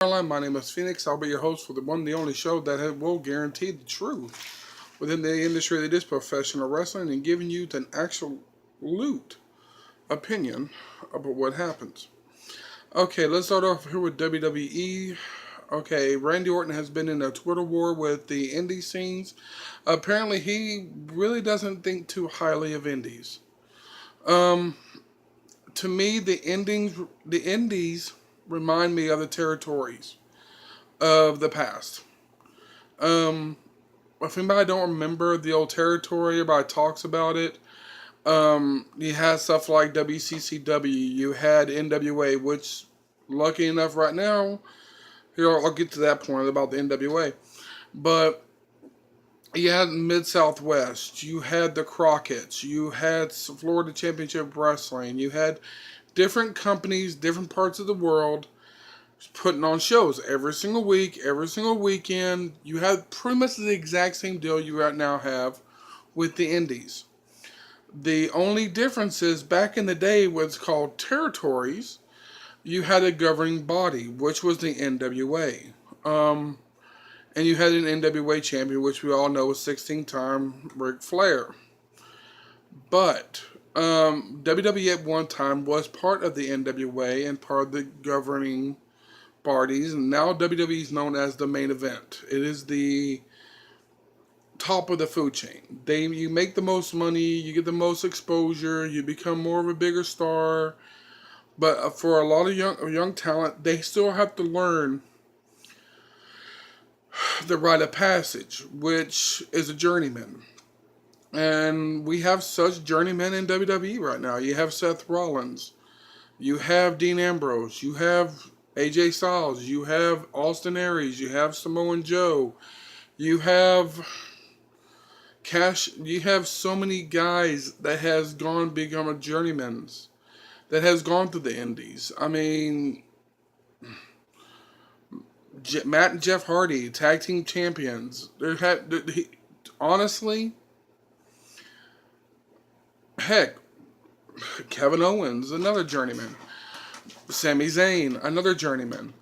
Hardline. My name is Phoenix. I'll be your host for the one and the only show that will guarantee the truth within the industry that is professional wrestling and giving you an absolute opinion about what happens. Okay, let's start off here with WWE. Okay, Randy Orton has been in a Twitter war with the indie scenes. Apparently, he really doesn't think too highly of indies. Um, to me, the indies remind me of the territories of the past. Um, if anybody don't remember the old territory, everybody talks about it. You had stuff like WCCW. You had NWA, which, lucky enough, right now, here I'll get to that point about the NWA. But you had Mid Southwest. You had the Crockett's. You had Florida Championship Wrestling. You had different companies, different parts of the world putting on shows every single week, every single weekend. You have pretty much the exact same deal you right now have with the indies. The only difference is back in the day, what's called territories, you had a governing body, which was the NWA. And you had an NWA champion, which we all know is 16-time Ric Flair. But WWE at one time was part of the NWA and part of the governing parties, and now WWE is known as the main event. It is the top of the food chain. You make the most money, you get the most exposure, you become more of a bigger star. But for a lot of young talent, they still have to learn the rite of passage, which is a journeyman. And we have such journeymen in WWE right now. You have Seth Rollins, you have Dean Ambrose, you have AJ Styles, you have Austin Aries, you have Samoa Joe, you have you have so many guys that has become a journeyman's, that has gone through the indies. I mean, Matt and Jeff Hardy, tag team champions. Honestly, heck, Kevin Owens, another journeyman. Sami Zayn, another journeyman.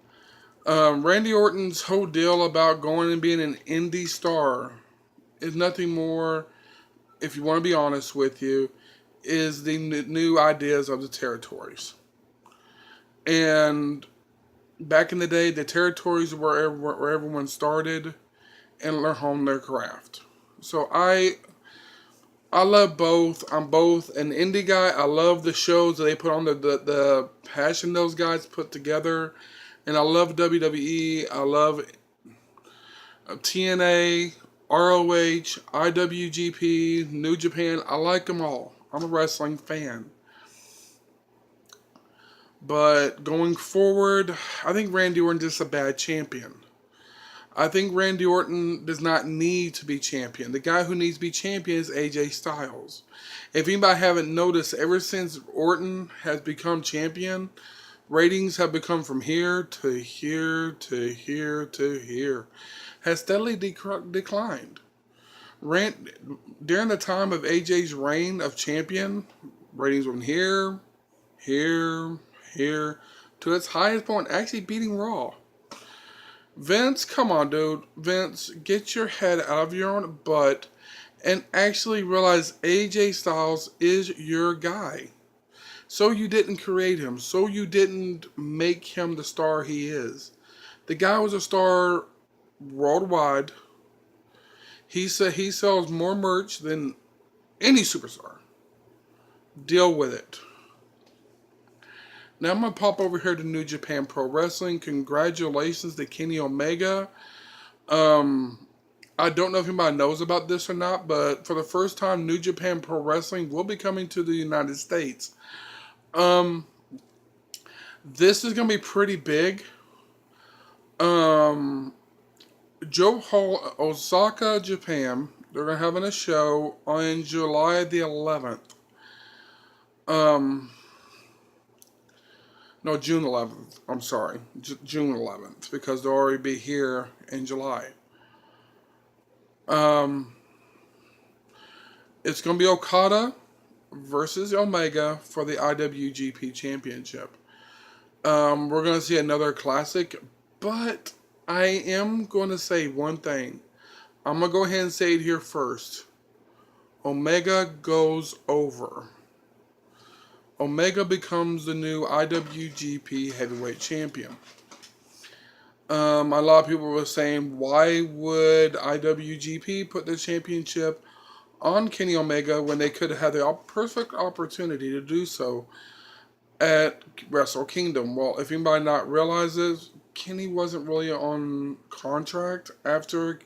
Randy Orton's whole deal about going and being an indie star is nothing more, if you want to be honest with you, is the new ideas of the territories. And back in the day, the territories were where everyone started and learn hone their craft. So I love both. I'm both an indie guy. I love the shows that they put on, the passion those guys put together. And I love WWE. I love TNA, ROH, IWGP, New Japan. I like them all. I'm a wrestling fan. But going forward, I think Randy Orton is just a bad champion. I think Randy Orton does not need to be champion. The guy who needs to be champion is AJ Styles. If anybody haven't noticed, ever since Orton has become champion, ratings have become from here to here to here to here. Has steadily declined. During the time of AJ's reign of champion, ratings from here, here, to its highest point, actually beating Raw. Vince, come on, dude. Vince, get your head out of your own butt and actually realize AJ Styles is your guy. So you didn't create him. So you didn't make him the star he is. The guy was a star worldwide. He said he sells more merch than any superstar. Deal with it. Now I'm going to pop over here to New Japan Pro Wrestling. Congratulations to Kenny Omega. I don't know if anybody knows about this or not, but for the first time, New Japan Pro Wrestling will be coming to the United States. This is going to be pretty big. Joe Hall, Osaka, Japan. They're going to have a show on July the 11th. No, June 11th. I'm sorry. June 11th. Because they'll already be here in July. It's going to be Okada versus Omega for the IWGP Championship. We're going to see another classic But I am going to say one thing. I'm going to go ahead and say it here first. Omega goes over. Omega becomes the new IWGP Heavyweight Champion. A lot of people were saying, why would IWGP put the championship on Kenny Omega when they could have had the perfect opportunity to do so at Wrestle Kingdom? Well, if anybody not realizes, Kenny wasn't really on contract after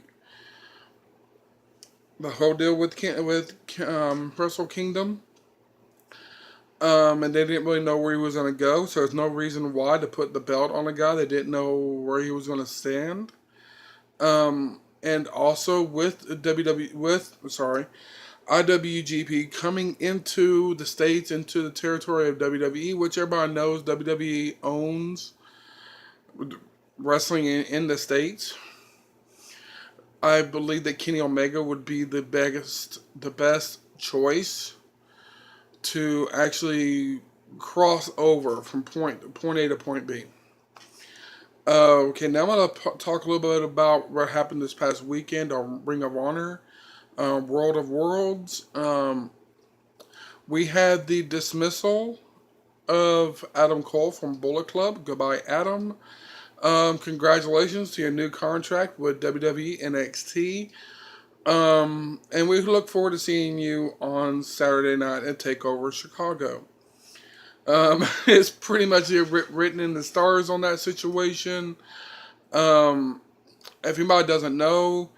the whole deal with Wrestle Kingdom. And they didn't really know where he was going to go, so there's no reason why to put the belt on a guy they didn't know where he was going to stand. And also with IWGP coming into the States, into the territory of WWE, which everybody knows WWE owns wrestling in the States. I believe that Kenny Omega would be the best choice to actually cross over from point A to point B. Okay, now I'm going to talk a little bit about what happened this past weekend on Ring of Honor, World of Worlds. We had the dismissal of Adam Cole from Bullet Club. Goodbye, Adam. Congratulations to your new contract with WWE NXT. And we look forward to seeing you on Saturday night at TakeOver Chicago. It's pretty much written in the stars on that situation. If anybody doesn't know,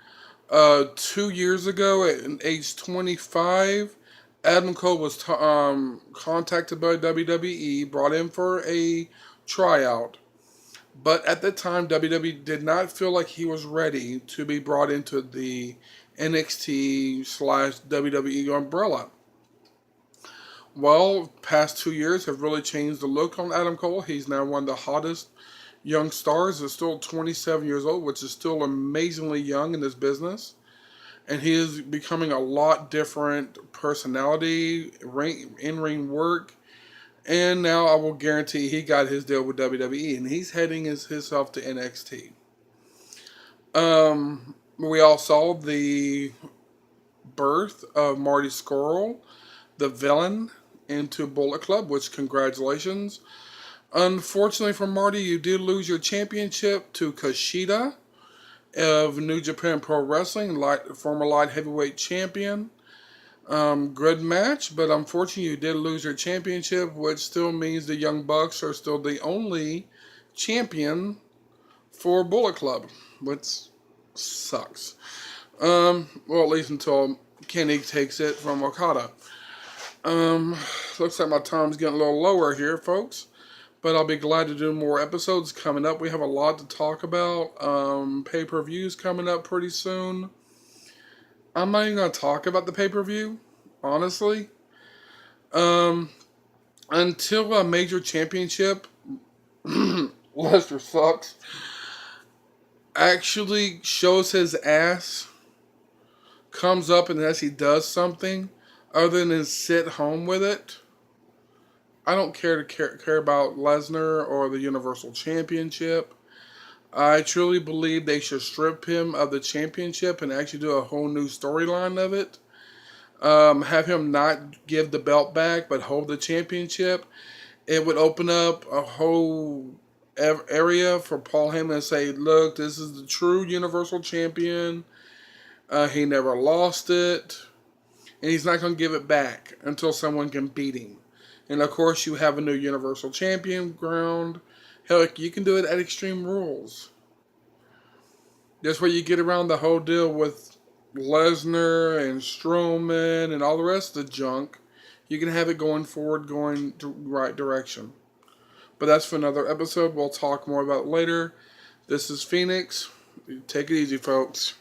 2 years ago at age 25, Adam Cole was contacted by WWE, brought in for a tryout. But at the time, WWE did not feel like he was ready to be brought into the NXT/WWE umbrella. Well, past 2 years have really changed the look on Adam Cole. He's now one of the hottest young stars. He's still 27 years old, which is still amazingly young in this business. And he is becoming a lot different personality, in-ring work. And now I will guarantee he got his deal with WWE, and he's heading himself to NXT. We all saw the birth of Marty Scurll, the villain, into Bullet Club, which congratulations. Unfortunately for Marty, you did lose your championship to Kushida of New Japan Pro Wrestling, former light heavyweight champion. Good match, but unfortunately you did lose your championship, which still means the Young Bucks are still the only champion for Bullet Club, which sucks. Well, at least until Kenny takes it from Okada. Looks like my time's getting a little lower here, folks. But I'll be glad to do more episodes coming up. We have a lot to talk about. Pay-per-views coming up pretty soon. I'm not even going to talk about the pay-per-view, honestly. Until a major championship, Lester sucks, actually shows his ass, comes up and as he does something, other than sit home with it, I don't care about Lesnar or the Universal Championship. I truly believe they should strip him of the championship and actually do a whole new storyline of it. Have him not give the belt back, but hold the championship. It would open up a whole area for Paul Heyman to say, look, this is the true Universal Champion. He never lost it. And he's not going to give it back until someone can beat him. And of course, you have a new Universal Champion ground. Heck, you can do it at Extreme Rules. That's where you get around the whole deal with Lesnar and Strowman and all the rest of the junk. You can have it going forward, going the right direction. But that's for another episode. We'll talk more about it later. This is Phoenix. Take it easy, folks.